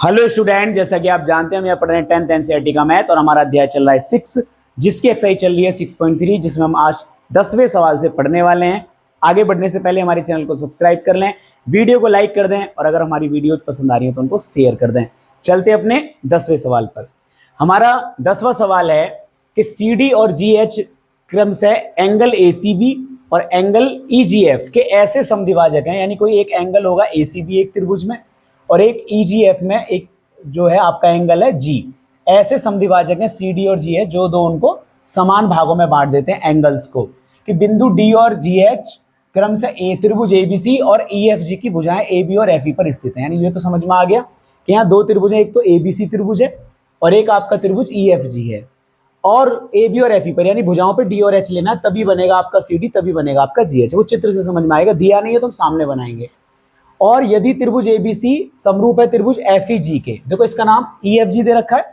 Hello student, जैसा कि आप जानते हैं हम यहाँ पढ़ रहे हैं 10th एनसीईआरटी का मैथ और हमारा अध्याय चल रहा है 6, जिसकी एक्सरसाइज चल रही है 6.3, जिसमें हम आज 10वें सवाल से पढ़ने वाले हैं। आगे बढ़ने से पहले हमारे चैनल को सब्सक्राइब कर लें, वीडियो को लाइक कर दें और अगर हमारी वीडियो पसंद आ रही है तो उनको शेयर कर दें। चलते अपने 10वें सवाल पर। हमारा 10वां सवाल है कि सी डी और जी एच क्रम से एंगल ए सी बी और एंगल ई जी एफ के ऐसे समद्विभाजक हैं, यानी कोई एक एंगल होगा ए सी बी एक त्रिभुज में और एक ईजीएफ में एक जो है आपका एंगल है जी। ऐसे समद्विभाजक हैं सी डी और जी एच जो दो उनको समान भागों में बांट देते हैं एंगल्स को, कि बिंदु डी और जी एच क्रम से ए त्रिभुज एबीसी और ई एफ जी की भुजाएं ए बी और एफ ई पर स्थित हैं। यानी ये तो समझ में आ गया कि यहाँ दो त्रिभुज है, एक तो एबीसी त्रिभुज है और एक आपका त्रिभुज ई एफ जी है, और ए बी और एफ ई पर यानी भुजाओं पे डी और एच लेना, तभी बनेगा आपका सी डी, तभी बनेगा आपका जी एच। वो चित्र से समझ में आएगा, दिया नहीं है तो हम सामने बनाएंगे। और यदि त्रिभुज एबीसी समरूप है त्रिभुज एफ ई जी के, देखो इसका नाम ई एफ जी दे रखा है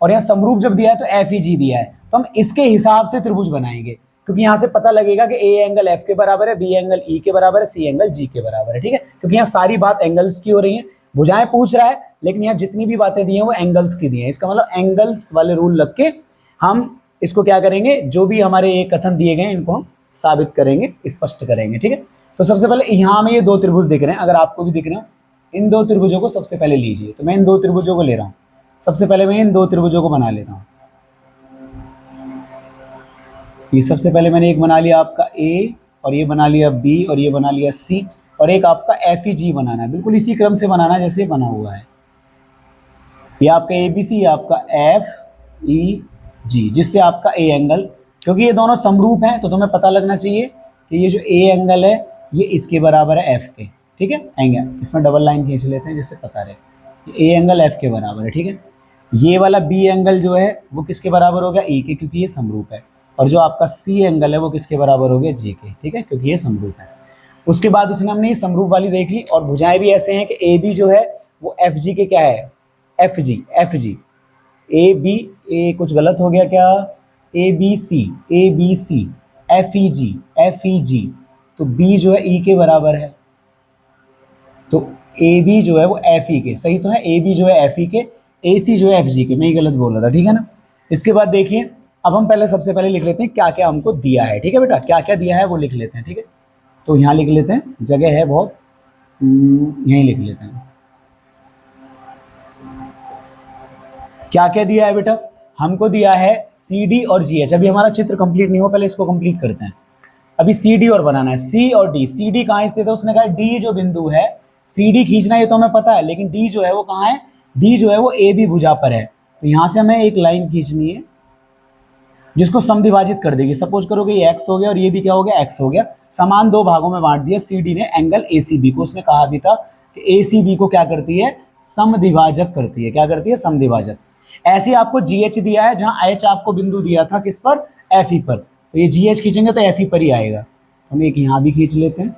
और यहाँ समरूप जब दिया है तो एफ ई जी दिया है, तो हम इसके हिसाब से त्रिभुज बनाएंगे, क्योंकि यहाँ से पता लगेगा कि ए एंगल एफ के बराबर है, बी एंगल ई के बराबर है, सी एंगल जी के बराबर है। ठीक है, क्योंकि यहाँ सारी बात एंगल्स की हो रही है, भुजाएं पूछ रहा है लेकिन यहाँ जितनी भी बातें दी हैं वो एंगल्स की दी हैं। इसका मतलब एंगल्स वाले रूल लग के हम इसको क्या करेंगे, जो भी हमारे ये कथन दिए गए इनको हम साबित करेंगे, स्पष्ट करेंगे। ठीक है, तो सबसे पहले यहाँ हमें ये दो त्रिभुज दिख रहे हैं, अगर आपको भी दिख रहे हो इन दो त्रिभुजों को सबसे पहले लीजिए। तो मैं इन दो त्रिभुजों को ले रहा हूँ, सबसे पहले मैं इन दो त्रिभुजों को बना लेता हूँ। ये सबसे पहले मैंने एक बना लिया आपका ए, और ये बना लिया बी, और ये बना लिया सी, और एक आपका एफ ई जी बनाना है, बिल्कुल इसी क्रम से बनाना है जैसे बना हुआ है। ये आपका ए बी सी, ये आपका एफ ई जी, जिससे आपका ए एंगल, क्योंकि ये दोनों समरूप हैं तो तुम्हें पता लगना चाहिए कि ये जो ए एंगल है ये इसके बराबर है एफ के। ठीक है, एंगल इसमें डबल लाइन खींच लेते हैं जिससे पता रहे, ए एंगल एफ के बराबर है। ठीक है, ये वाला बी एंगल जो है वो किसके बराबर हो गया, ई के, क्योंकि ये समरूप है, और जो आपका सी एंगल है वो किसके बराबर हो गया, जी के। ठीक है, क्योंकि ये समरूप है। उसके बाद उसने हमने ये समरूप वाली देख ली, और भुजाएं भी ऐसे हैं कि ए बी जो है वो एफ जी के क्या है, F G, F G, A B, ए कुछ गलत हो गया क्या, A B C, F E G, F E G, तो बी जो है ई के बराबर है, तो ए बी जो है वो एफ ई के, सही तो है, ए बी जो है एफ ई के, ए सी जो है एफ जी के, मैं ही गलत बोल रहा था। ठीक है ना, इसके बाद देखिए अब हम पहले सबसे पहले लिख लेते हैं क्या क्या हमको दिया है। ठीक है बेटा, क्या क्या दिया है वो लिख लेते हैं। ठीक है, तो यहाँ लिख लेते हैं, जगह है बहुत, यहीं लिख लेते हैं क्या क्या दिया है बेटा। हमको दिया है सी डी और जी एच। अभी हमारा चित्र कंप्लीट नहीं हो, पहले इसको कंप्लीट करते हैं। अभी सी डी और बनाना है, सी और डी। सी डी कहाँ स्थित है, उसने कहा डी जो बिंदु है, सी डी खींचना ये तो हमें पता है, लेकिन डी जो है वो कहाँ है, डी जो है वो ए बी भुजा पर है, तो यहाँ से हमें एक लाइन खींचनी है जिसको समद्विभाजित कर देगी। सपोज करो कि ये एक्स हो गया और ये भी क्या हो गया, एक्स हो गया, समान दो भागों में बांट दिया सी डी ने एंगल ए सी बी को। उसने कहा भी था कि ए सी बी को क्या करती है, समद्विभाजक करती है। क्या करती है, समद्विभाजक। ऐसे ही आपको जी एच दिया है, जहां एच आपको बिंदु दिया था किस पर, एफ ई पर, तो ये जी एच खींचेंगे तो एफ ई पर ही आएगा। हम एक यहाँ भी खींच लेते हैं,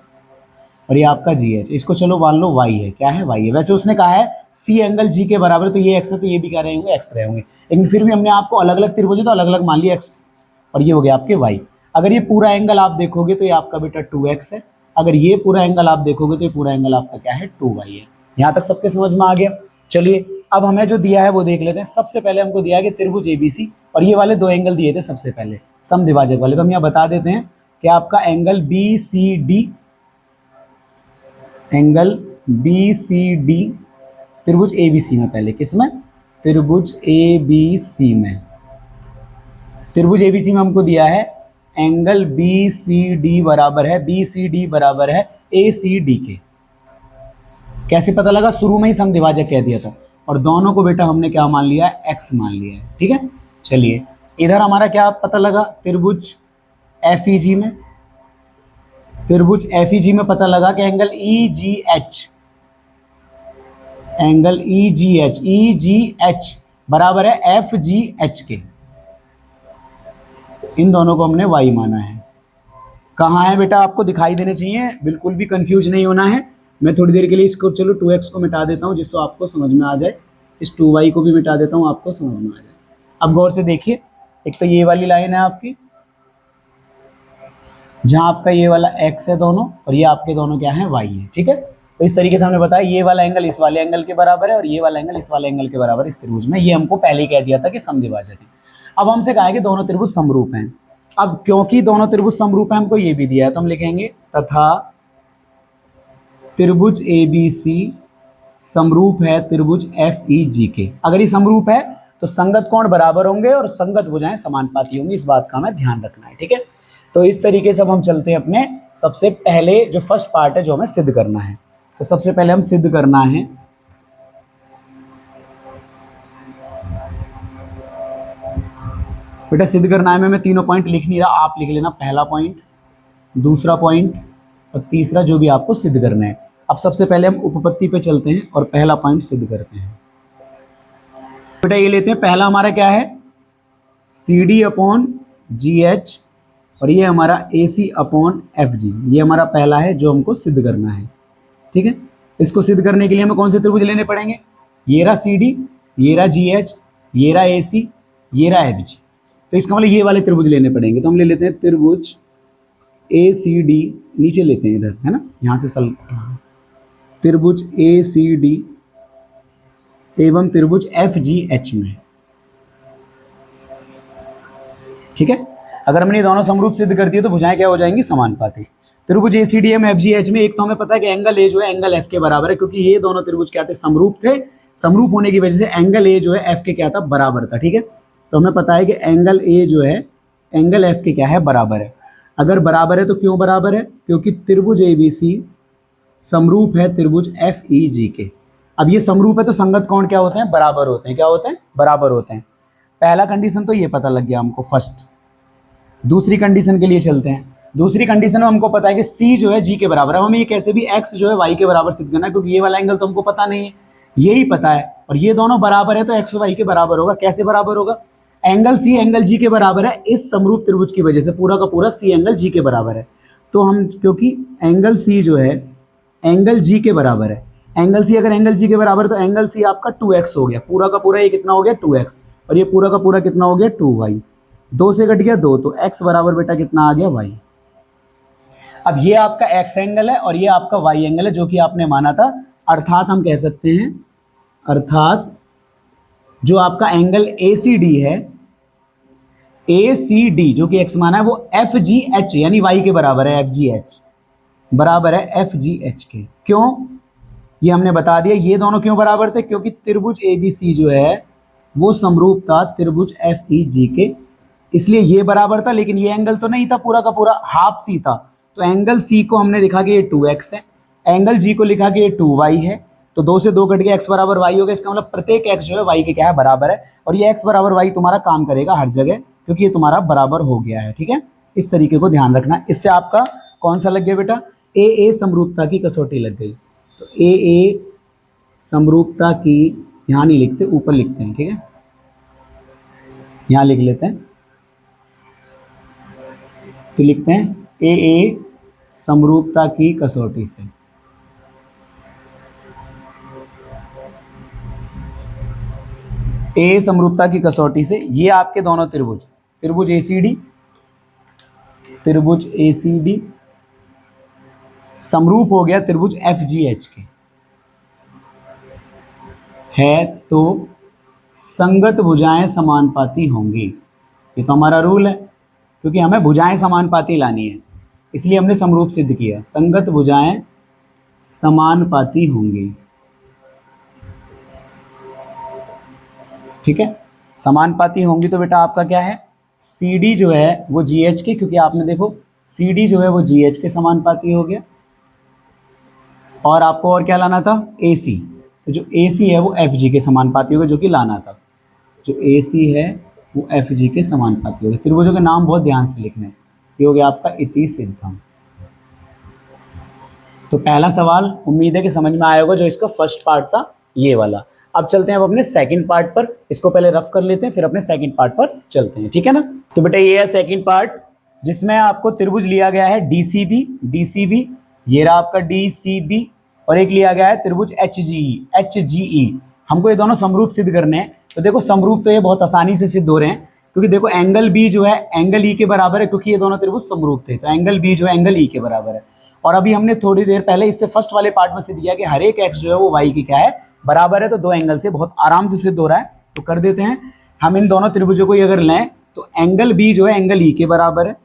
और ये आपका जी एच, इसको चलो मान लो वाई है, क्या है, वाई है। वैसे उसने कहा है सी एंगल जी के बराबर, तो ये एक्स है तो ये भी क्या रहेंगे, एक्स रहेंगे, लेकिन फिर भी हमने आपको अलग अलग त्रिभुज है तो अलग अलग मान लिया एक्स, और ये हो गया आपके वाई। अगर ये पूरा एंगल आप देखोगे तो ये आपका बेटा 2x है, अगर ये पूरा एंगल आप देखोगे तो ये पूरा एंगल आपका क्या है, 2y है। यहाँ तक सबके समझ में आ गया। चलिए अब हमें जो दिया है वो देख लेते हैं। सबसे पहले हमको दिया है कि त्रिभुज एबीसी, और ये वाले दो एंगल दिए थे सबसे पहले समद्विभाजक वाले, तो हम यहाँ बता देते हैं कि आपका angle B C D, angle B C D त्रिभुज एबीसी में, पहले किसमें, त्रिभुज एबीसी में, त्रिभुज एबीसी में हमको दिया है एंगल बी सी डी बराबर है, बी सी डी बराबर है ए सी डी के। कैसे पता लगा, शुरू में ही समद्विभाजक कह दिया था, और दोनों को बेटा हमने क्या मान लिया है, एक्स मान लिया है। ठीक है, चलिए इधर हमारा क्या पता लगा, त्रिभुज एफ ई जी में, त्रिभुज एफ ई जी में पता लगा कि एंगल ई जी एच, एंगल ई जी एच बराबर है एफ जी एच के। इन दोनों को हमने y माना है। कहाँ है बेटा, आपको दिखाई देने चाहिए, बिल्कुल भी कंफ्यूज नहीं होना है। मैं थोड़ी देर के लिए इसको चलो 2x को मिटा देता हूँ जिससे आपको समझ में आ जाए, इस 2y को भी मिटा देता हूँ, आपको समझ में आ जाए। अब गौर से देखिए, एक तो ये वाली लाइन है आपकी, जहाँ आपका ये वाला x है दोनों, और ये आपके दोनों क्या है, y है। ठीक है, तो इस तरीके से हमने बताया ये वाला एंगल इस वाले एंगल के बराबर है और ये वाला एंगल इस वाले एंगल के बराबर है इस त्रिभुज में। ये हमको पहले ही कह दिया था कि समद्विभाजक है। अब हमसे कहा है कि दोनों त्रिभुज समरूप हैं। अब क्योंकि दोनों त्रिभुज समरूप हैं, हमको ये भी दिया है, तो हम लिखेंगे तथा त्रिभुज ABC समरूप है त्रिभुज FEG के। अगर ये समरूप है तो संगत कोण बराबर होंगे और संगत भुजाएं समानुपाती होंगी। इस बात का हमें ध्यान रखना है, ठीक है। तो इस तरीके से अब हम चलते हैं अपने सबसे पहले जो फर्स्ट पार्ट है जो हमें सिद्ध करना है। तो सबसे पहले हम सिद्ध करना है बेटा, सिद्ध करना है मैं तीनों पॉइंट लिख नहीं रहा, आप लिख लेना पहला पॉइंट, दूसरा पॉइंट और तीसरा जो भी आपको सिद्ध करना है। अब सबसे पहले हम उपपत्ति पे चलते हैं और पहला पॉइंट सिद्ध करते हैं। बेटा ये लेते हैं, पहला हमारा क्या है CD/GH और ये हमारा AC/FG। ये हमारा पहला है जो हमको सिद्ध करना है, ठीक है। इसको सिद्ध करने के लिए हमें कौन से त्रिभुज लेने पड़ेंगे? ये रहा CD, ये रहा GH, ये रहा AC, ये रहा FG। तो इसका मतलब ये वाले त्रिभुज लेने पड़ेंगे। तो हम ले लेते हैं त्रिभुज ACD, नीचे लेते हैं इधर, है ना, यहाँ से त्रिभुज ACD एवं त्रिभुज FGH में, ठीक है। अगर हमने ये दोनों समरूप सिद्ध कर दिए तो भुजाएं क्या हो जाएंगी? समानुपाती। त्रिभुज ACD एवं FGH में एक तो हमें पता है कि एंगल A जो है एंगल F के बराबर है, क्योंकि ये दोनों त्रिभुज क्या थे? समरूप थे। समरूप होने की वजह से एंगल A जो है F के क्या था? बराबर था, ठीक है। तो हमें पता है कि एंगल A जो है एंगल F के क्या है? बराबर है। अगर बराबर है तो क्यों बराबर है? क्योंकि त्रिभुज ABC समरूप है त्रिभुज FEG के। अब ये समरूप है तो संगत कोण क्या होते हैं? बराबर होते हैं। क्या होते हैं? बराबर होते हैं। पहला कंडीशन तो ये पता लग गया हमको फर्स्ट। दूसरी कंडीशन के लिए चलते हैं। दूसरी कंडीशन में हमको पता है कि C जो है G के बराबर है। हमें ये कैसे भी X जो है Y के बराबर सिद्ध करना है, क्योंकि ये वाला एंगल तो हमको पता नहीं है, यही पता है, और ये दोनों बराबर है तो X और Y के बराबर होगा। कैसे बराबर होगा? एंगल C एंगल G के बराबर है इस समरूप त्रिभुज की वजह से, पूरा का पूरा C एंगल G के बराबर है। तो हम, क्योंकि एंगल C जो है एंगल G के बराबर है, एंगल C अगर एंगल G के बराबर है तो एंगल C आपका 2x हो गया, पूरा का पूरा ये कितना हो गया? 2x, और ये पूरा का पूरा कितना हो गया? 2y। 2 से कट गया 2, तो x बराबर बेटा कितना आ गया? y। अब ये आपका x एंगल है और ये आपका y एंगल है जो कि आपने माना था। अर्थात हम कह सकते हैं, अर्थात जो आपका एंगल ACD है, ACD जो कि x माना है, वो FGH यानी y के बराबर है। FGH बराबर है FGH के। क्यों? ये हमने बता दिया। ये दोनों क्यों बराबर थे? क्योंकि त्रिभुज ABC जो है वो समरूप था त्रिभुज FEG के, इसलिए ये बराबर था। लेकिन ये एंगल तो नहीं था, पूरा का पूरा हाफ C था। तो एंगल C को हमने लिखा कि ये 2x है, एंगल G को लिखा कि ये 2y है। तो 2 से 2 कट गया, x बराबर y हो गया। इसका मतलब प्रत्येक x जो है y के क्या है? बराबर है। और ये x बराबर y तुम्हारा काम करेगा हर जगह, क्योंकि ये तुम्हारा बराबर हो गया है, ठीक है। इस तरीके को ध्यान रखना। इससे आपका कौन सा लग गया बेटा? AA समरूपता की कसौटी लग गई। तो AA समरूपता की, यहाँ नहीं लिखते, ऊपर लिखते हैं, ठीक है, यहाँ लिख लेते हैं। तो लिखते हैं AA समरूपता की कसौटी से। AA समरूपता की कसौटी से ये आपके दोनों त्रिभुज, त्रिभुज ACD समरूप हो गया त्रिभुज FGH के है, तो संगत भुजाएं समानुपाती होंगी। ये तो हमारा रूल है, क्योंकि हमें भुजाएं समानुपाती लानी है, इसलिए हमने समरूप सिद्ध किया। संगत भुजाएं समानुपाती होंगी, ठीक है। समानुपाती होंगी तो बेटा आपका क्या है? CD जो है वो GH के, क्योंकि आपने देखो CD जो है वो GH के समानुपाती हो गया। और आपको और क्या लाना था? AC। तो जो AC है वो FG के समानुपाती होगा, जो कि लाना था। जो AC है वो FG के समानुपाती होगा। त्रिभुजों के नाम बहुत ध्यान से लिखने हैं। ये हो गया आपका इति सिद्धम। तो पहला सवाल उम्मीद है कि समझ में आया होगा, जो इसका फर्स्ट पार्ट था ये वाला। अब चलते हैं अब अपने सेकंड पार्ट पर। इसको पहले रफ कर लेते हैं, फिर अपने सेकंड पार्ट पर चलते हैं, ठीक है ना। तो बेटा ये है सेकंड पार्ट, जिसमें आपको त्रिभुज लिया गया है DCB, ये रहा आपका DCB, और एक लिया गया है त्रिभुज HGE। हमको ये दोनों समरूप सिद्ध करने हैं। तो देखो समरूप तो ये बहुत आसानी से सिद्ध हो रहे हैं, क्योंकि देखो एंगल B जो है एंगल E के बराबर है, क्योंकि ये दोनों त्रिभुज समरूप थे। तो एंगल B जो है एंगल E के बराबर है, और अभी हमने थोड़ी देर पहले इससे फर्स्ट वाले पार्ट में सिद्ध किया कि हर एक एक्स जो है वो वाई की क्या है, बराबर है। तो दो एंगल से बहुत आराम से सिद्ध हो रहा है। तो कर देते हैं हम इन दोनों त्रिभुजों को अगर लें तो एंगल बी जो है एंगल ई के बराबर है,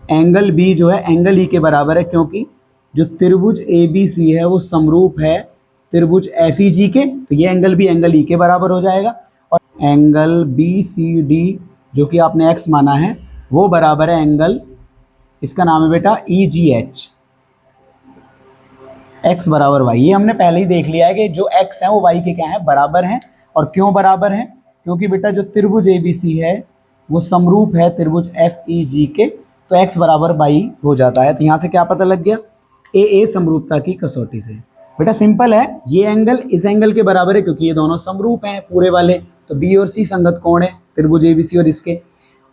एंगल बी जो है एंगल ई के बराबर है, क्योंकि जो त्रिभुज ए बी सी है वो समरूप है त्रिभुज एफ ई जी के। तो ये एंगल बी एंगल ई के बराबर हो जाएगा। और एंगल बी सी डी जो कि आपने एक्स माना है वो बराबर है एंगल, इसका नाम है बेटा ई जी एच, एक्स बराबर वाई। ये हमने पहले ही देख लिया है कि जो एक्स है वो वाई के क्या है, बराबर हैं। और क्यों बराबर हैं? क्योंकि बेटा जो त्रिभुज ए बी सी है वो समरूप है त्रिभुज एफ ई जी के, तो एक्स बराबर वाई हो जाता है। तो यहाँ से क्या पता लग गया, ए समरूपता की कसौटी से। बेटा सिंपल है, ये एंगल इस एंगल के बराबर है क्योंकि ये दोनों समरूप हैं पूरे वाले। तो बी और सी संगत कोण है त्रिभुज ए बी सी और इसके।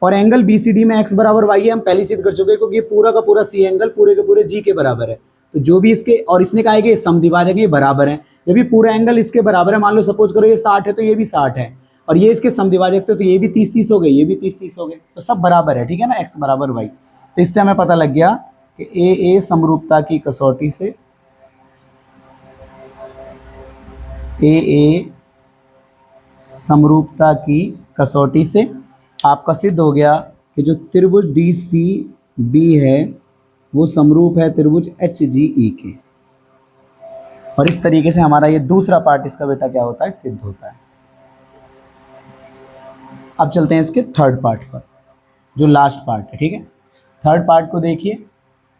और एंगल बी सी डी में एक्स बराबर वाई है, हम पहले सिद्ध कर चुके हैं क्योंकि ये पूरा का पूरा सी एंगल पूरे के पूरे जी के बराबर है। तो जो भी इसके, और इसने कहा है कि समद्विभाजक ये बराबर है, जब भी पूरा एंगल इसके बराबर है, मान लो सपोज करो ये 60 है तो ये भी 60 है, और ये इसके समद्विभाजक थे तो ये भी 30-30 हो गए, ये भी 30-30 हो गए, तो सब बराबर है। ठीक है ना, एक्स बराबर वाई। तो इससे हमें पता लग गया कि ए समरूपता की कसौटी से, ए समरूपता की कसौटी से आपका सिद्ध हो गया कि जो त्रिभुज डी सी बी है वो समरूप है त्रिभुज एच जी ई के। और इस तरीके से हमारा ये दूसरा पार्ट इसका बेटा क्या होता है, सिद्ध होता है। अब चलते हैं इसके थर्ड पार्ट पर, जो लास्ट पार्ट है। ठीक है, थर्ड पार्ट को देखिए।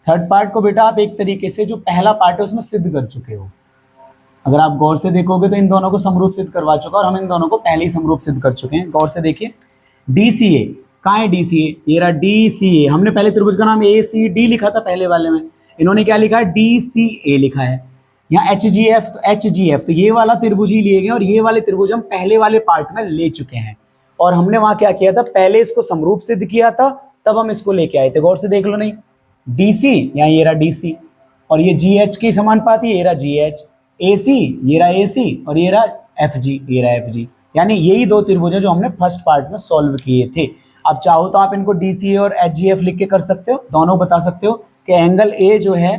थर्ड पार्ट को बेटा आप एक तरीके से जो पहला पार्ट है उसमें सिद्ध कर चुके हो। अगर आप गौर से देखोगे तो इन दोनों को समरूप सिद्ध करवा चुका, और हम इन दोनों को पहले ही समरूप सिद्ध कर चुके हैं। गौर से देखिए, डी सी ए कहाँ है, डी सी ए ये रहा, डी सी ए। हमने पहले त्रिभुज का नाम ए सी डी लिखा था पहले वाले में, इन्होंने क्या लिखा है, डी सी ए लिखा है। यहाँ एच जी एफ, तो एच जी एफ तो ये वाला त्रिभुज ही लिए गए, और ये वाले त्रिभुज हम पहले वाले पार्ट में ले चुके हैं। और हमने वहां क्या किया था, पहले इसको समरूप सिद्ध किया था, तब हम इसको लेके आए थे। गौर से देख लो, नहीं डी सी यहाँ ये रहा डी सी, और ये जी एच की समानुपाती ये रहा जी एच, ए सी ये रहा ए सी, और ये रहा एफ जी ये रहा एफ जी। यानी यही दो त्रिभुज हैं जो हमने फर्स्ट पार्ट में सॉल्व किए थे। अब चाहो तो आप इनको डी सी ए और एच जी एफ लिख के कर सकते हो, दोनों बता सकते हो कि एंगल ए जो है,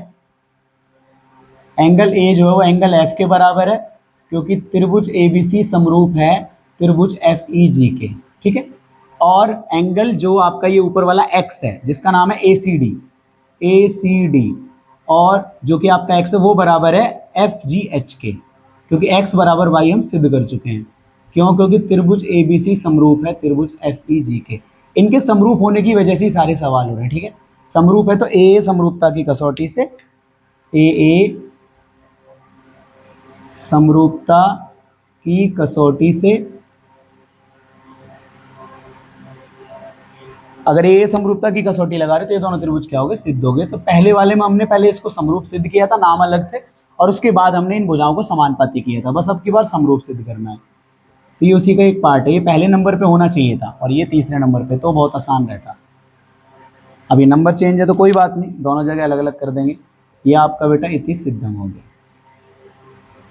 एंगल ए जो है वो एंगल एफ के बराबर है, क्योंकि त्रिभुज ए बी सी समरूप है त्रिभुज एफ ई जी के। ठीक है, और एंगल जो आपका ये ऊपर वाला एक्स है जिसका नाम है ए सी डी, और जो कि आपका एक्स है वो बराबर है एफ जी एच के, क्योंकि एक्स बराबर वाई हम सिद्ध कर चुके हैं। क्यों? क्योंकि त्रिभुज ए बी सी समरूप है त्रिभुज एफ ई जी के। इनके समरूप होने की वजह से ही सारे सवाल हो रहे हैं। ठीक है, समरूप है तो ए समरूपता की कसौटी से, ए समरूपता की कसौटी से, अगर ये समरूपता की कसौटी लगा रहे तो ये दोनों त्रिभुज क्या हो गए, सिद्ध हो गए। तो पहले वाले में हमने पहले इसको समरूप सिद्ध किया था, नाम अलग थे, और उसके बाद हमने इन भुजाओं को समानुपाती किया था। बस अब की बार समरूप सिद्ध करना है। तो ये उसी का एक पार्ट है, ये पहले नंबर पे होना चाहिए था और ये तीसरे नंबर पे, तो बहुत आसान रहता। अब ये नंबर चेंज है तो कोई बात नहीं, दोनों जगह अलग अलग कर देंगे। ये आपका बेटा इति सिद्धम हो गया।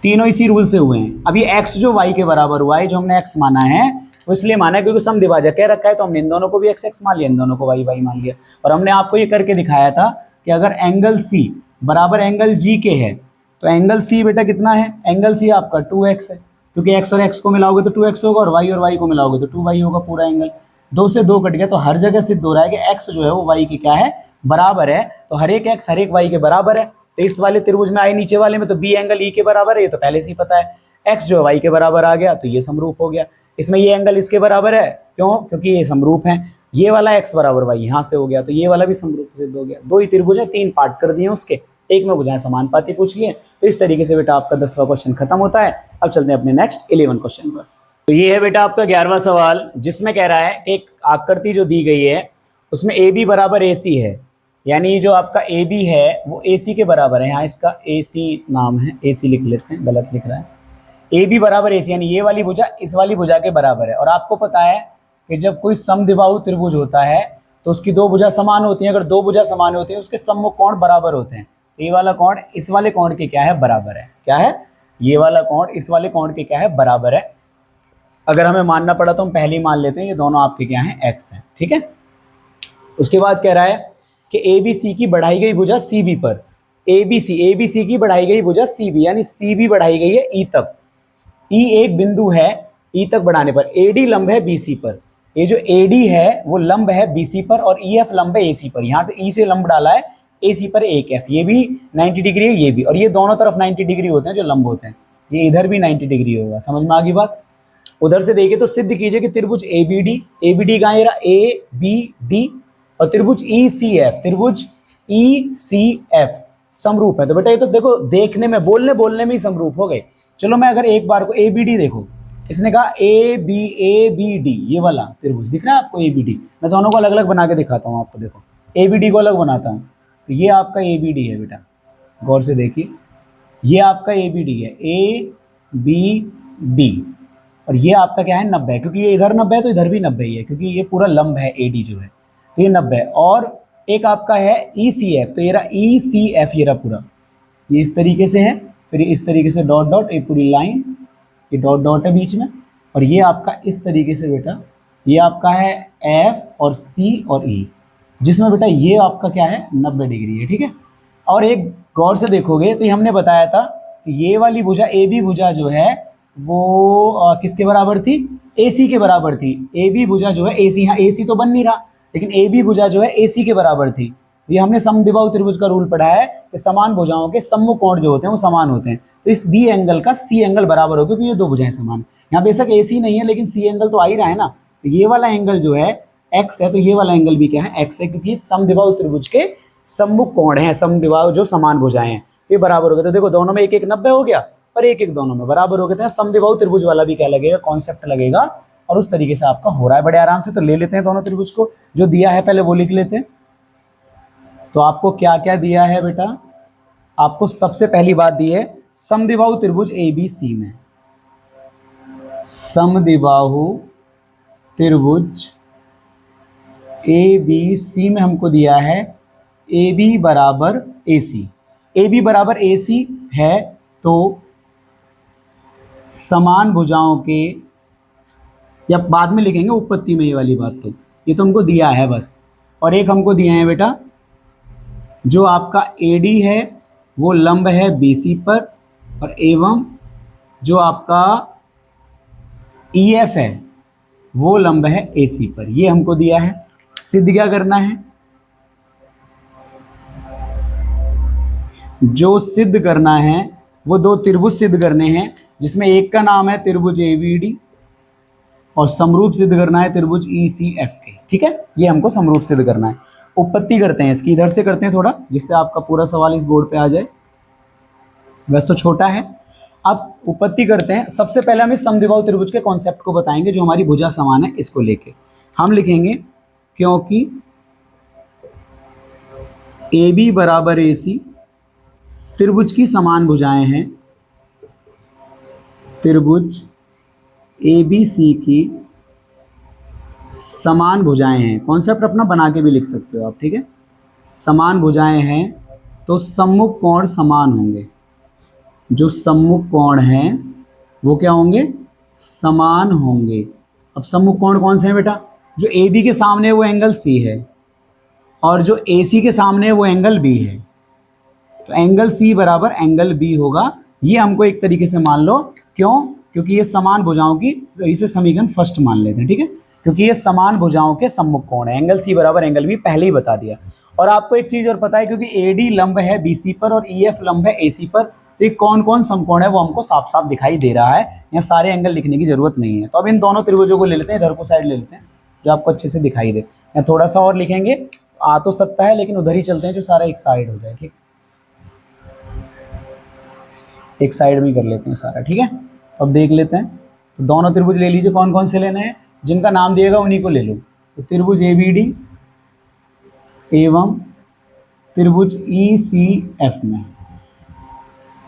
तीनों इसी रूल से हुए हैं। अब ये x जो y के बराबर हुआ है, जो हमने x माना है वो इसलिए माना है क्योंकि समद्विभाजक कह रखा है, तो हमने इन दोनों को भी x मान लिया, इन दोनों को y मान लिया। और हमने आपको ये करके दिखाया था कि अगर एंगल C बराबर एंगल G के है तो एंगल C बेटा कितना है, एंगल C आपका 2x है, क्योंकि x और x को मिलाओगे तो 2x होगा, और y और y को मिलाओगे तो 2y होगा पूरा एंगल। 2 से 2 कट गया, तो हर जगह सिद्ध हो रहा है कि x जो है वो y की क्या है, बराबर है। तो हर एक x हर एक y के बराबर है। तो इस वाले त्रिभुज में आई नीचे वाले में तो b एंगल e के बराबर है, ये तो पहले से ही पता है। x जो है y के बराबर आ गया तो ये समरूप हो गया। इसमें ये एंगल इसके बराबर है, क्यों? क्योंकि ये समरूप है। ये वाला x बराबर y यहाँ से हो गया, तो ये वाला भी समरूप सिद्ध हो गया। 2 ही त्रिभुज है, 3 पार्ट कर दिए उसके, एक में भुजाएं समानुपाती पूछ लिए। तो इस तरीके से बेटा आपका 10वां क्वेश्चन खत्म होता है। अब चलते हैं अपने नेक्स्ट 11 क्वेश्चन पर। तो ये है बेटा आपका 11वां सवाल, जिसमें कह रहा है कि एक आकृति जो दी गई है उसमें ए बी बराबर ए सी है, यानी जो आपका ए बी है वो ए सी के बराबर है। यहाँ इसका ए सी नाम है, ए सी लिख लेते हैं, गलत लिख रहा है। ए बी बराबर ए सी, यानी ये वाली भुजा इस वाली भुजा के बराबर है। और आपको पता है कि जब कोई समद्विबाहु त्रिभुज होता है तो उसकी 2 भुजा समान होती हैं। अगर 2 भुजा समान होती हैं उसके सम्मुख कोण बराबर होते हैं। तो ये वाला कोण इस वाले कोण के क्या है, बराबर है। क्या है? ये वाला कोण इस वाले कोण के क्या है, बराबर है। अगर हमें मानना पड़ा तो हम पहले ही मान लेते हैं ये दोनों आपके क्या हैं, एक्स हैं। ठीक है, उसके बाद कह रहा है कि ABC की बढ़ाई गई भुजा CB पर, ABC की बढ़ाई गई भुजा CB, यानी CB बढ़ाई गई है E तक। E एक बिंदु है, E तक बढ़ाने पर AD लंब है BC पर। ये जो AD है वो लंब है BC पर और EF लंब है AC पर। यहाँ से E से लंब डाला है AC पर एक F, ये भी 90 डिग्री है, ये भी, और ये दोनों तरफ 90 डिग्री होते हैं जो लंब होते हैं। ये इधर भी 90 डिग्री होगा। समझ में आ गई बात? उधर से देखिए तो सिद्ध कीजिए कि त्रिभुज ABD कहाँ है? ABD और त्रिभुज ECF समरूप है। तो बेटा ये तो देखो देखने में, बोलने में ही समरूप हो गए। चलो मैं अगर एक बार को ABD देखो, इसने कहा ABD, ये वाला त्रिभुज दिख रहा है आपको ABD। मैं दोनों को अलग अलग बना के दिखाता हूँ आपको। देखो ABD को अलग बनाता हूँ, तो ये आपका ABD है बेटा, गौर से देखिए, ये आपका ABD है ABD, और ये आपका क्या है 90, क्योंकि ये इधर 90 है तो इधर भी 90 ही है, क्योंकि ये पूरा लंब है AD जो है, तो ये 90 है। और एक आपका है ECF, तो ये रहा ECF, ये रहा पूरा, ये इस तरीके से है, फिर इस तरीके से डॉट डॉट, ये पूरी लाइन, ये डॉट डॉट है बीच में, और ये आपका इस तरीके से बेटा, ये आपका है F और C और E, जिसमें बेटा ये आपका क्या है 90 डिग्री है, ठीक है। और एक गौर से देखोगे तो ये हमने बताया था कि ये वाली भुजा AB भुजा जो है वो किसके बराबर थी? AC के बराबर थी। AB भुजा जो है AC, यहाँ AC तो बन नहीं रहा, लेकिन AB भुजा जो है AC के बराबर थी। ये हमने समद्विबाहु त्रिभुज का रूल पढ़ा है कि समान भुजाओं के सम्मुख कोण जो होते हैं वो समान होते हैं। तो इस B एंगल का C एंगल बराबर हो, क्योंकि ये दो भुजाएं समान। यहाँ बेशक AC नहीं है, लेकिन C एंगल तो आ ही रहा है ना। तो ये वाला एंगल जो है X है, तो ये वाला एंगल भी क्या है? X है, क्योंकि समद्विबाहु त्रिभुज के सम्मुख कोण हैं, समद्विबाहु जो समान भुजाएं हैं, ये बराबर हो गए। तो देखो दोनों में एक एक 90 हो गया और एक एक दोनों में बराबर हो गए। तो समद्विबाहु त्रिभुज वाला भी क्या लगेगा? कॉन्सेप्ट लगेगा, और उस तरीके से आपका हो रहा है बड़े आराम से। तो ले लेते हैं दोनों त्रिभुज को, जो दिया है पहले वो लिख लेते हैं। तो आपको क्या क्या दिया है बेटा? आपको सबसे पहली बात दी है समद्विबाहु त्रिभुज ABC में, समद्विबाहु त्रिभुज ABC में हमको दिया है AB बराबर AC। AB बराबर AC है तो समान भुजाओं के, या बाद में लिखेंगे उत्पत्ति में ये वाली बात, तो ये तो हमको दिया है बस। और एक हमको दिया है बेटा, जो आपका AD है वो लंब है BC पर, और एवं जो आपका EF है वो लंब है AC पर, ये हमको दिया है। सिद्ध क्या करना है? जो सिद्ध करना है वो दो त्रिभुज सिद्ध करने हैं, जिसमें एक का नाम है त्रिभुज ABD, और समरूप सिद्ध करना है त्रिभुज ECF के, ठीक है। ये हमको समरूप सिद्ध करना है। उत्पत्ति करते हैं इसकी, इधर से करते हैं थोड़ा, जिससे आपका पूरा सवाल इस बोर्ड पे आ जाए। वैसे तो छोटा है। अब उत्पत्ति करते हैं। सबसे पहले हम इस समद्विबाहु त्रिभुज के कॉन्सेप्ट को बताएंगे, जो हमारी भुजा समान है, इसको लेके हम लिखेंगे, क्योंकि AB बराबर AC त्रिभुज की समान भुजाएं हैं, त्रिभुज ABC की समान भुजाएं हैं। कॉन्सेप्ट अपना बना के भी लिख सकते हो आप, ठीक है। समान भुजाएं हैं तो सम्मुख कोण समान होंगे। जो सम्मुख कोण हैं वो क्या होंगे? समान होंगे। अब सम्मुख कोण कौन से हैं बेटा? जो AB के सामने वो एंगल C है, और जो AC के सामने वो एंगल B है। तो एंगल C बराबर एंगल B होगा। ये हमको एक तरीके से मान लो, क्यों? क्योंकि ये समान भुजाओं की, इसे समीकरण फर्स्ट मान लेते हैं, ठीक है। क्योंकि ये समान भुजाओं के सम्मुख कोण है। एंगल C बराबर एंगल B पहले ही बता दिया। और आपको एक चीज और पता है, क्योंकि AD लंब है BC पर और EF लंब है AC पर, तो ये कौन कौन समकोण है वो हमको साफ साफ दिखाई दे रहा है। यहाँ सारे एंगल लिखने की जरूरत नहीं है। तो अब इन दोनों त्रिभुजों को ले लेते हैं, इधर को साइड ले लेते हैं, जो आपको अच्छे से दिखाई दे। यहाँ थोड़ा सा और लिखेंगे, आ तो सकता है, लेकिन उधर ही चलते हैं जो सारा एक साइड हो जाए, ठीक। एक साइड में कर लेते हैं सारा, ठीक है। तो अब देख लेते हैं। तो दोनों त्रिभुज ले लीजिए, कौन कौन से लेने हैं, जिनका नाम दिएगा उन्हीं को ले लो। तो त्रिभुज ABD एवं त्रिभुज ECF में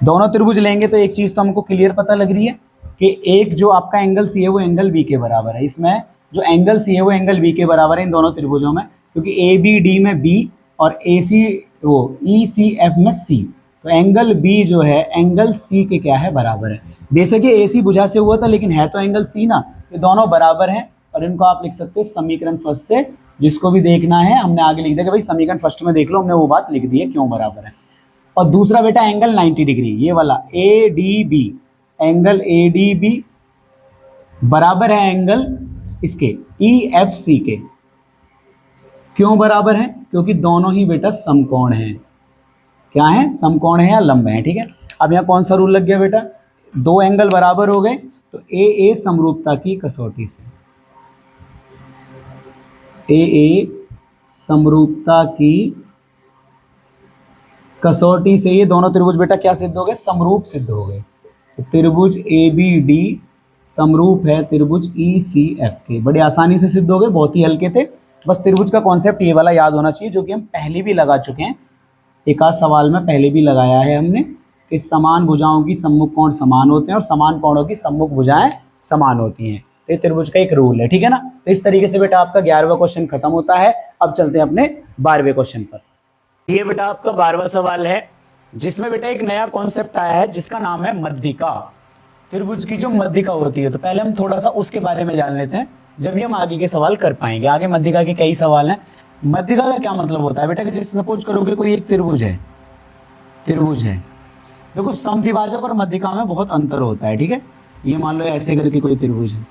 दोनों त्रिभुज लेंगे तो एक चीज तो हमको क्लियर पता लग रही है कि एक जो आपका एंगल C है वो एंगल B के बराबर है। इसमें जो एंगल C है वो एंगल B के बराबर है इन दोनों त्रिभुजों में, क्योंकि ABD में B और ECF में C। तो एंगल B जो है एंगल C के क्या है? बराबर है। बेशक ये AC भुजा से हुआ था, लेकिन है तो एंगल C ना। ये दोनों बराबर हैं, और इनको आप लिख सकते हो समीकरण फर्स्ट से जिसको भी देखना है हमने आगे लिख दिया कि भाई समीकरण फर्स्ट में देख लो, हमने वो बात लिख दी है क्यों बराबर है। और दूसरा बेटा एंगल 90 डिग्री, ये वाला A D B, angle A D B बराबर है एंगल इसके ई एफ सी के। क्यों बराबर है? क्योंकि दोनों ही बेटा समकोण हैं। क्या है? समकोण है या लंब है, ठीक है। अब यहाँ कौन सा रूल लग गया बेटा? दो एंगल बराबर हो गए तो ए समरूपता की कसौटी से, ए समरूपता की कसौटी से ये दोनों त्रिभुज बेटा क्या सिद्ध हो गए? समरूप सिद्ध हो गए। तो त्रिभुज ए बी डी समरूप है त्रिभुज ई सी एफ के। बड़े आसानी से सिद्ध हो गए, बहुत ही हल्के थे। बस त्रिभुज का कॉन्सेप्ट ये वाला याद होना चाहिए, जो कि हम पहले भी लगा चुके हैं, एक आध सवाल में पहले भी लगाया है हमने, कि समान भुजाओं की सम्मुख कोण समान होते हैं और समान कोणों की सम्मुख भुजाएं समान होती हैं। तो ये त्रिभुज का एक रूल है, ठीक है ना। तो इस तरीके से बेटा आपका 11वां क्वेश्चन खत्म होता है। अब चलते हैं अपने 12वें क्वेश्चन पर। ये बेटा आपका 12वां सवाल है, जिसमें बेटा एक नया कॉन्सेप्ट आया है जिसका नाम है मध्यिका। त्रिभुज की जो मध्यिका होती है, तो पहले हम थोड़ा सा उसके बारे में जान लेते हैं, जब भी हम आगे के सवाल कर पाएंगे। आगे मध्यिका के कई सवाल हैं। मध्यिका का क्या मतलब होता है बेटा? कि जैसे सपोज करोगे कोई एक त्रिभुज है, देखो समद्विभाजक और मध्यिका में बहुत अंतर होता है, ठीक है। ये मान लो ऐसे करके कोई त्रिभुज है,